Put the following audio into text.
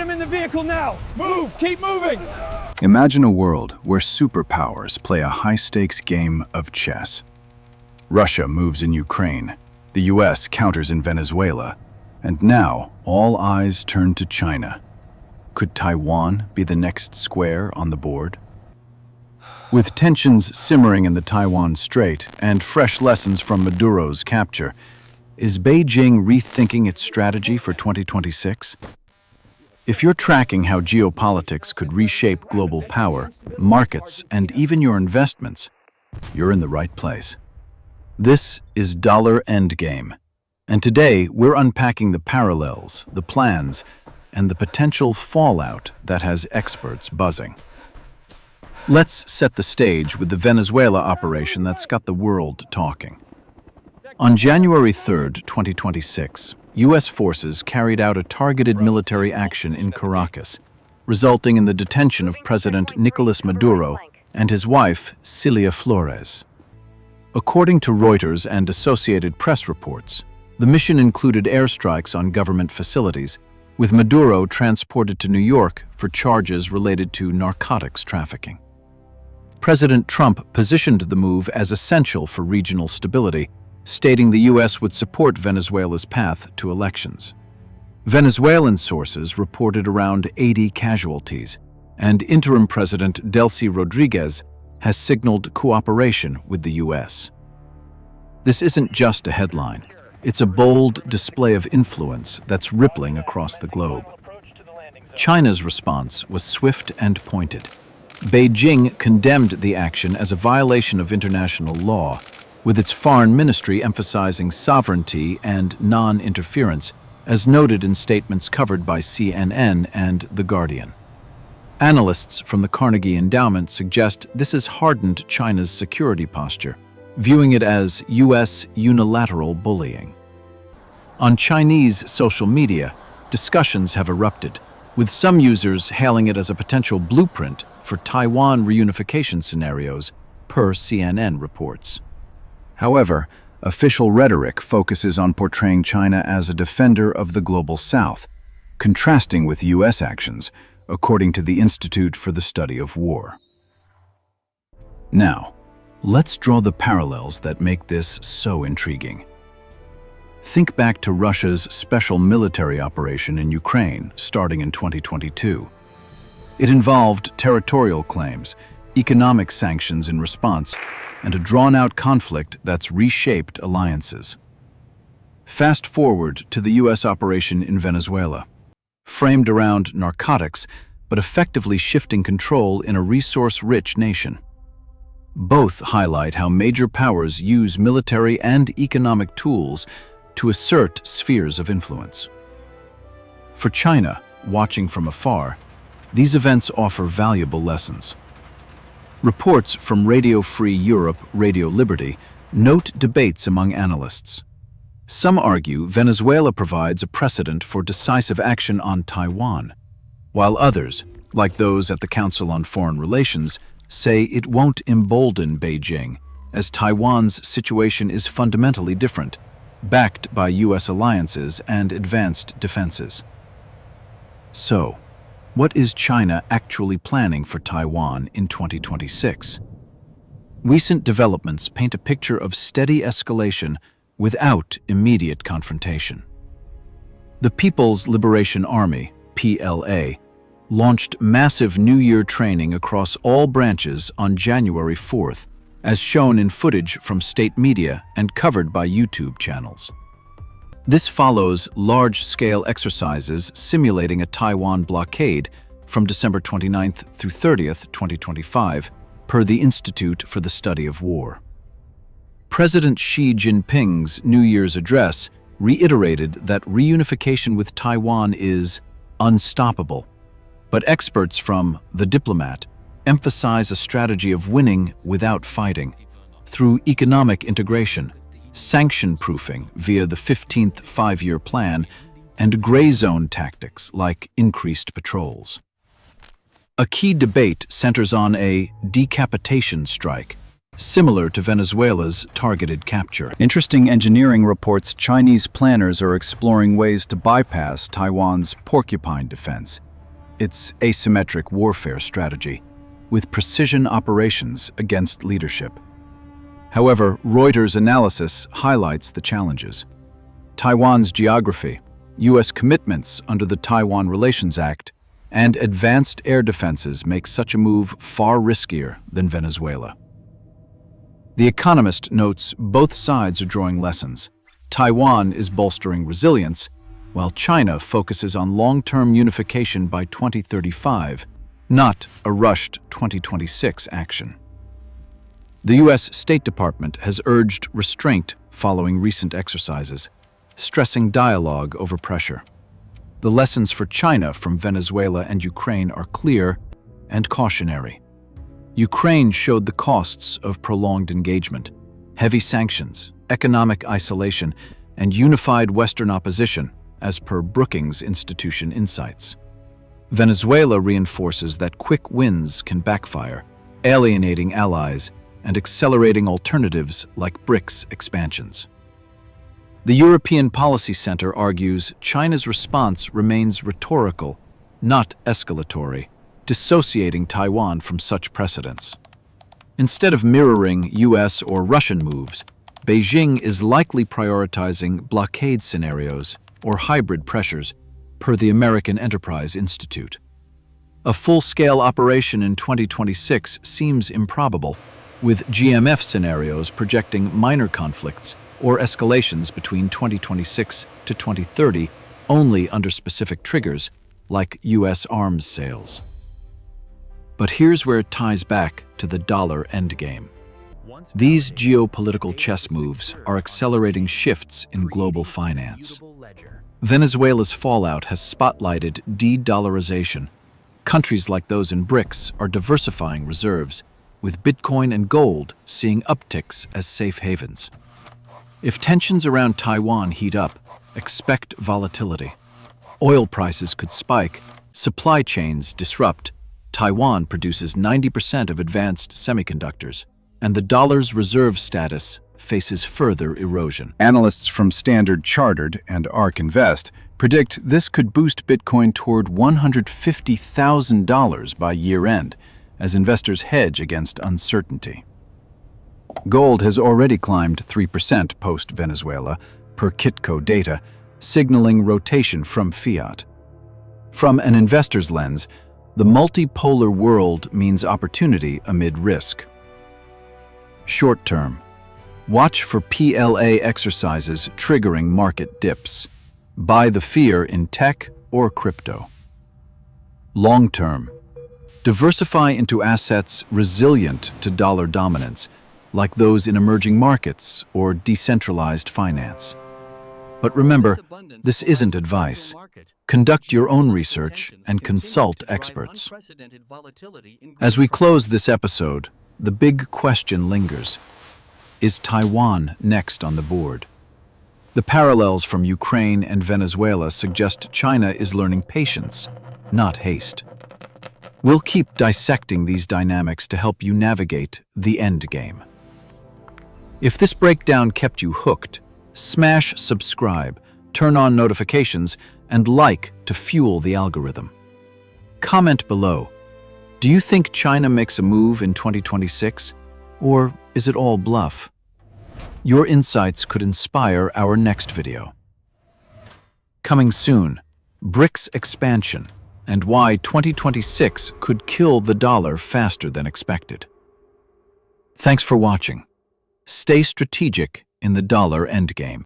him in the vehicle now! Move! Keep moving! Imagine a world where superpowers play a high-stakes game of chess. Russia moves in Ukraine, the US counters in Venezuela, and now all eyes turn to China. Could Taiwan be the next square on the board? With tensions simmering in the Taiwan Strait and fresh lessons from Maduro's capture, is Beijing rethinking its strategy for 2026? If you're tracking how geopolitics could reshape global power, markets, and even your investments, you're in the right place. This is Dollar Endgame, and today we're unpacking the parallels, the plans, and the potential fallout that has experts buzzing. Let's set the stage with the Venezuela operation that's got the world talking. On January 3, 2026, U.S. forces carried out a targeted military action in Caracas, resulting in the detention of President Nicolás Maduro and his wife, Cilia Flores. According to Reuters and Associated Press reports, the mission included airstrikes on government facilities, with Maduro transported to New York for charges related to narcotics trafficking. President Trump positioned the move as essential for regional stability, stating the U.S. would support Venezuela's path to elections. Venezuelan sources reported around 80 casualties, and interim President Delcy Rodriguez has signaled cooperation with the U.S. This isn't just a headline. It's a bold display of influence that's rippling across the globe. China's response was swift and pointed. Beijing condemned the action as a violation of international law, with its foreign ministry emphasizing sovereignty and non-interference, as noted in statements covered by CNN and The Guardian. Analysts from the Carnegie Endowment suggest this has hardened China's security posture, viewing it as U.S. unilateral bullying. On Chinese social media, discussions have erupted, with some users hailing it as a potential blueprint for Taiwan reunification scenarios, per CNN reports. However, official rhetoric focuses on portraying China as a defender of the global South, contrasting with U.S. actions, according to the Institute for the Study of War. Now, let's draw the parallels that make this so intriguing. Think back to Russia's special military operation in Ukraine starting in 2022. It involved territorial claims, economic sanctions in response, and a drawn-out conflict that's reshaped alliances. Fast forward to the U.S. operation in Venezuela, framed around narcotics, but effectively shifting control in a resource-rich nation. Both highlight how major powers use military and economic tools to assert spheres of influence. For China, watching from afar, these events offer valuable lessons. Reports from Radio Free Europe, Radio Liberty, note debates among analysts. Some argue Venezuela provides a precedent for decisive action on Taiwan, while others, like those at the Council on Foreign Relations, say it won't embolden Beijing, as Taiwan's situation is fundamentally different, backed by U.S. alliances and advanced defenses. So, what is China actually planning for Taiwan in 2026? Recent developments paint a picture of steady escalation without immediate confrontation. The People's Liberation Army, PLA, launched massive New Year training across all branches on January 4th, as shown in footage from state media and covered by YouTube channels. This follows large-scale exercises simulating a Taiwan blockade from December 29th through 30th, 2025, per the Institute for the Study of War. President Xi Jinping's New Year's address reiterated that reunification with Taiwan is unstoppable, but experts from The Diplomat emphasize a strategy of winning without fighting, through economic integration, sanction-proofing via the 15th five-year plan, and gray zone tactics like increased patrols. A key debate centers on a decapitation strike, similar to Venezuela's targeted capture. Interesting engineering reports Chinese planners are exploring ways to bypass Taiwan's porcupine defense, It's asymmetric warfare strategy, with precision operations against leadership. However, Reuters' analysis highlights the challenges. Taiwan's geography, U.S. commitments under the Taiwan Relations Act, and advanced air defenses make such a move far riskier than Venezuela. The Economist notes both sides are drawing lessons. Taiwan is bolstering resilience, while China focuses on long-term unification by 2035, not a rushed 2026 action. The U.S. State Department has urged restraint following recent exercises, stressing dialogue over pressure. The lessons for China from Venezuela and Ukraine are clear and cautionary. Ukraine showed the costs of prolonged engagement, heavy sanctions, economic isolation, and unified Western opposition, as per Brookings Institution insights. Venezuela reinforces that quick wins can backfire, alienating allies and accelerating alternatives like BRICS expansions. The European Policy Center argues China's response remains rhetorical, not escalatory, dissociating Taiwan from such precedents. Instead of mirroring US or Russian moves, Beijing is likely prioritizing blockade scenarios or hybrid pressures, per the American Enterprise Institute. A full-scale operation in 2026 seems improbable, with GMF scenarios projecting minor conflicts or escalations between 2026 to 2030 only under specific triggers, like US arms sales. But here's where it ties back to the dollar endgame. These geopolitical chess moves are accelerating shifts in global finance. Venezuela's fallout has spotlighted de-dollarization. Countries like those in BRICS are diversifying reserves, with Bitcoin and gold seeing upticks as safe havens. If tensions around Taiwan heat up, expect volatility. Oil prices could spike, supply chains disrupt. Taiwan produces 90% of advanced semiconductors, and the dollar's reserve status faces further erosion. Analysts from Standard Chartered and ARK Invest predict this could boost Bitcoin toward $150,000 by year-end, as investors hedge against uncertainty. Gold has already climbed 3% post-Venezuela, per Kitco data, signaling rotation from fiat. From an investor's lens, the multipolar world means opportunity amid risk. Short term, watch for PLA exercises triggering market dips. Buy the fear in tech or crypto. Long term, diversify into assets resilient to dollar dominance, like those in emerging markets or decentralized finance. But remember, this isn't advice. Conduct your own research and consult experts. As we close this episode, the big question lingers. Is Taiwan next on the board? The parallels from Ukraine and Venezuela suggest China is learning patience, not haste. We'll keep dissecting these dynamics to help you navigate the endgame. If this breakdown kept you hooked, smash subscribe, turn on notifications, and like to fuel the algorithm. Comment below. Do you think China makes a move in 2026, or is it all bluff? Your insights could inspire our next video. Coming soon, BRICS expansion and why 2026 could kill the dollar faster than expected. Thanks for watching. Stay strategic in the dollar endgame.